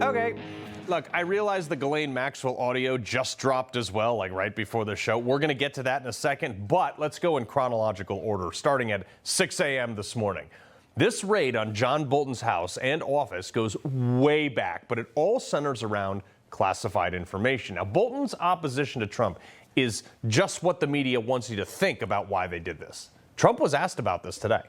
Okay. Look, I realize the Ghislaine Maxwell audio just dropped as well, like right before the show. We're going to get to that in a second, but let's go in chronological order, starting at 6 a.m. this morning. This raid on John Bolton's house and office goes way back, but it all centers around classified information. Now, Bolton's opposition to Trump is just what the media wants you to think about why they did this. Trump was asked about this today.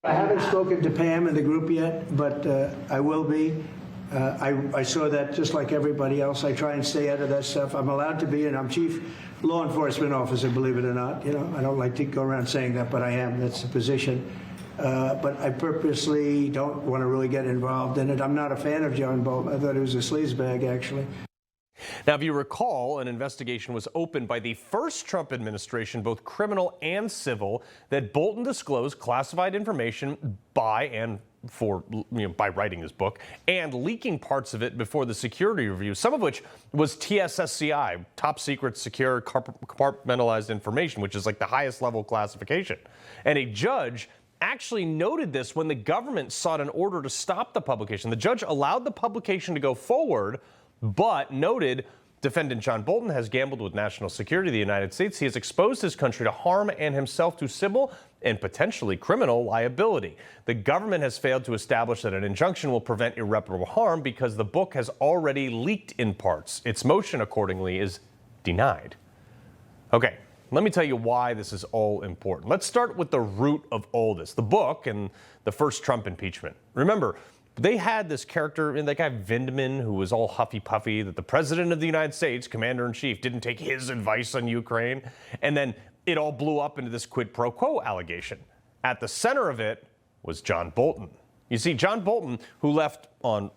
I haven't spoken to Pam and the group yet, but I will be. I saw that just like everybody else. I try and stay out of that stuff. I'm allowed to be, and I'm chief law enforcement officer, believe it or not. You know, I don't like to go around saying that, but I am. That's the position. But I purposely don't want to really get involved in it. I'm not a fan of John Bolton. I thought he was a sleazebag, actually. Now, if you recall, an investigation was opened by the first Trump administration, both criminal and civil, that Bolton disclosed classified information by writing his book and leaking parts of it before the security review, some of which was TSSCI, top secret, secure, compartmentalized information, which is like the highest level classification. And a judge actually noted this when the government sought an order to stop the publication. The judge allowed the publication to go forward, but noted defendant John Bolton has gambled with national security of the United States. He has exposed his country to harm and himself to civil and potentially criminal liability. The government has failed to establish that an injunction will prevent irreparable harm because the book has already leaked in parts. Its motion, accordingly, is denied. Okay, let me tell you why this is all important. Let's start with the root of all this, the book and the first Trump impeachment. Remember, they had this character, that guy Vindman, who was all huffy-puffy, that the president of the United States, commander-in-chief, didn't take his advice on Ukraine. And then it all blew up into this quid pro quo allegation. At the center of it was John Bolton. You see, John Bolton, who left on,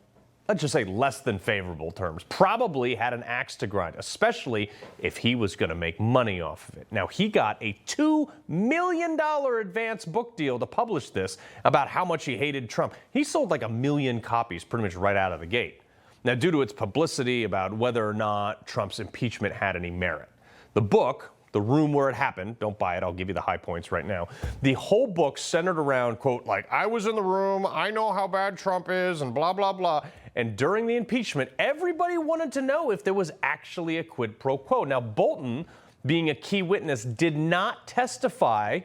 let's just say, less than favorable terms, probably had an axe to grind, especially if he was going to make money off of it. Now, he got a $2 million advance book deal to publish this about how much he hated Trump. He sold like 1 million copies pretty much right out of the gate. Now, due to its publicity about whether or not Trump's impeachment had any merit. The book, The Room Where It Happened, don't buy it, I'll give you the high points right now. The whole book centered around, quote, like, I was in the room, I know how bad Trump is, and blah, blah, blah. And during the impeachment, everybody wanted to know if there was actually a quid pro quo. Now, Bolton, being a key witness, did not testify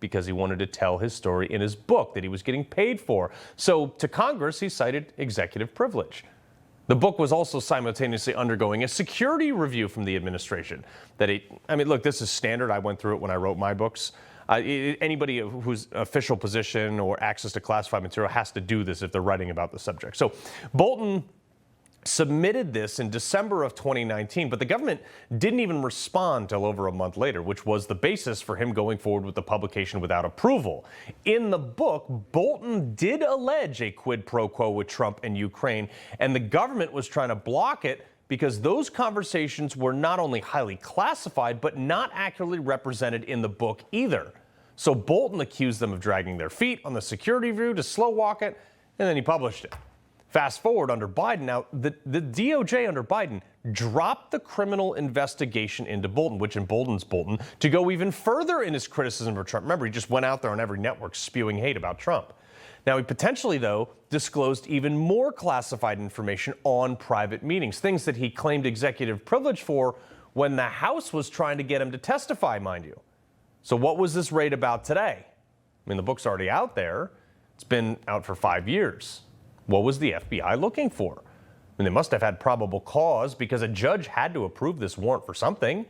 because he wanted to tell his story in his book that he was getting paid for. So to Congress, he cited executive privilege. The book was also simultaneously undergoing a security review from the administration. Look, this is standard. I went through it when I wrote my books. Anybody whose official position or access to classified material has to do this if they're writing about the subject. So Bolton submitted this in December of 2019, but the government didn't even respond till over a month later, which was the basis for him going forward with the publication without approval. In the book, Bolton did allege a quid pro quo with Trump and Ukraine, and the government was trying to block it because those conversations were not only highly classified, but not accurately represented in the book either. So Bolton accused them of dragging their feet on the security review to slow walk it, and then he published it. Fast forward under Biden. Now, the DOJ under Biden dropped the criminal investigation into Bolton, which emboldens Bolton to go even further in his criticism of Trump. Remember, he just went out there on every network spewing hate about Trump. Now, he potentially, though, disclosed even more classified information on private meetings, things that he claimed executive privilege for when the House was trying to get him to testify, mind you. So what was this raid about today? I mean, the book's already out there. It's been out for 5 years. What was the FBI looking for? I mean, they must have had probable cause because a judge had to approve this warrant for something.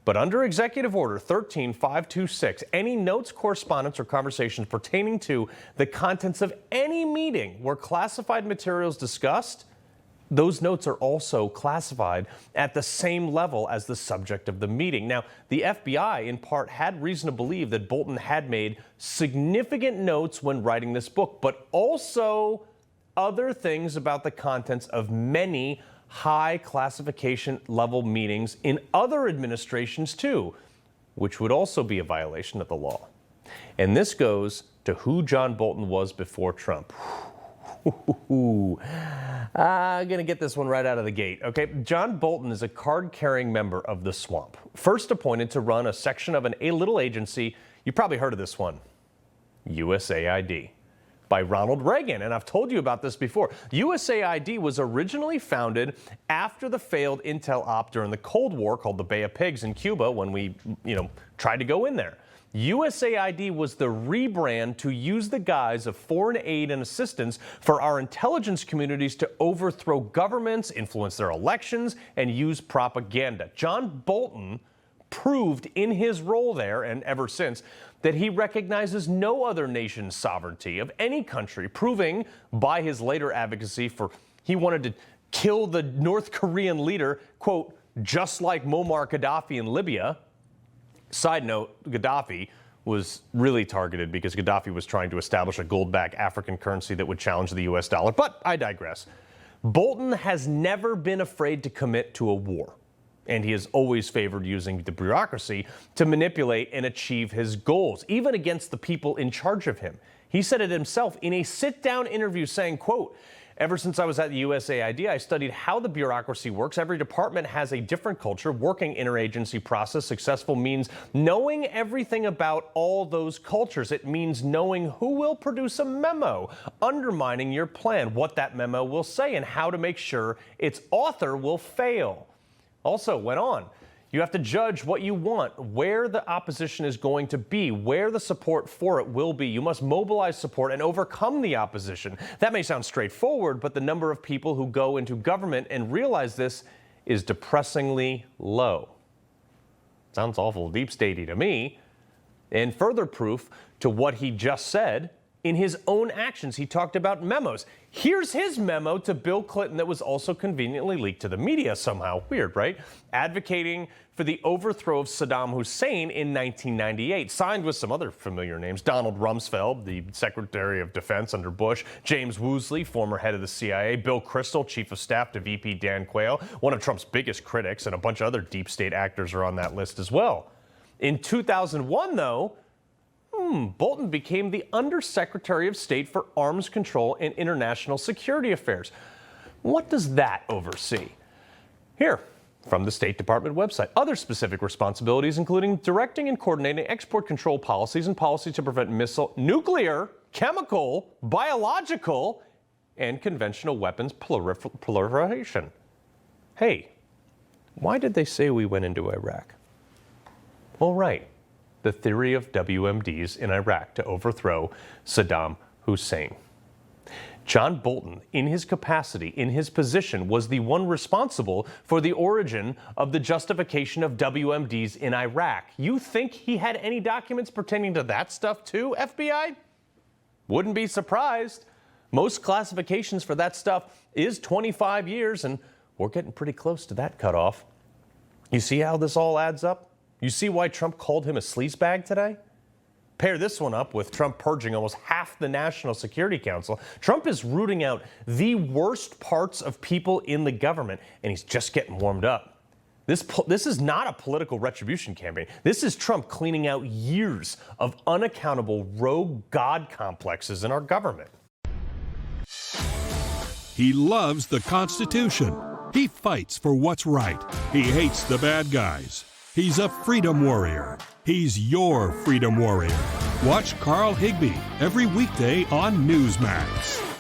But under Executive Order 13526, any notes, correspondence, or conversations pertaining to the contents of any meeting where classified materials discussed, those notes are also classified at the same level as the subject of the meeting. Now, the FBI, in part, had reason to believe that Bolton had made significant notes when writing this book, but also other things about the contents of many high classification level meetings in other administrations too, which would also be a violation of the law. And this goes to who John Bolton was before Trump. I'm going to get this one right out of the gate. Okay, John Bolton is a card-carrying member of the swamp, first appointed to run a section of a little agency. You probably heard of this one, USAID. by Ronald Reagan. And I've told you about this before. USAID was originally founded after the failed intel op during the Cold War called the Bay of Pigs in Cuba when we, tried to go in there. USAID was the rebrand to use the guise of foreign aid and assistance for our intelligence communities to overthrow governments, influence their elections, and use propaganda. John Bolton proved in his role there, and ever since, that he recognizes no other nation's sovereignty of any country, proving by his later advocacy for he wanted to kill the North Korean leader, quote, just like Muammar Gaddafi in Libya. Side note, Gaddafi was really targeted because Gaddafi was trying to establish a gold-backed African currency that would challenge the U.S. dollar. But I digress. Bolton has never been afraid to commit to a war, and he has always favored using the bureaucracy to manipulate and achieve his goals, even against the people in charge of him. He said it himself in a sit-down interview saying, quote, ever since I was at the USAID, I studied how the bureaucracy works. Every department has a different culture, working interagency process. Successful means knowing everything about all those cultures. It means knowing who will produce a memo, undermining your plan, what that memo will say, and how to make sure its author will fail. Also went on, you have to judge what you want, where the opposition is going to be, where the support for it will be. You must mobilize support and overcome the opposition. That may sound straightforward, but the number of people who go into government and realize this is depressingly low. Sounds awful deep statey to me. And further proof to what he just said, in his own actions, he talked about memos. Here's his memo to Bill Clinton that was also conveniently leaked to the media somehow. Weird, right? Advocating for the overthrow of Saddam Hussein in 1998, signed with some other familiar names. Donald Rumsfeld, the Secretary of Defense under Bush, James Woosley, former head of the CIA, Bill Kristol, Chief of Staff to VP Dan Quayle, one of Trump's biggest critics, and a bunch of other deep state actors are on that list as well. In 2001, though, Bolton became the Undersecretary of State for Arms Control and International Security Affairs. What does that oversee? Here, from the State Department website. Other specific responsibilities, including directing and coordinating export control policies and policies to prevent missile, nuclear, chemical, biological, and conventional weapons proliferation. Hey, why did they say we went into Iraq? Well, right. The theory of WMDs in Iraq to overthrow Saddam Hussein. John Bolton, in his capacity, in his position, was the one responsible for the origin of the justification of WMDs in Iraq. You think he had any documents pertaining to that stuff too, FBI? Wouldn't be surprised. Most classifications for that stuff is 25 years, and we're getting pretty close to that cutoff. You see how this all adds up? You see why Trump called him a sleazebag today? Pair this one up with Trump purging almost half the National Security Council. Trump is rooting out the worst parts of people in the government, and he's just getting warmed up. This is not a political retribution campaign. This is Trump cleaning out years of unaccountable rogue God complexes in our government. He loves the Constitution. He fights for what's right. He hates the bad guys. He's a freedom warrior. He's your freedom warrior. Watch Carl Higbie every weekday on Newsmax.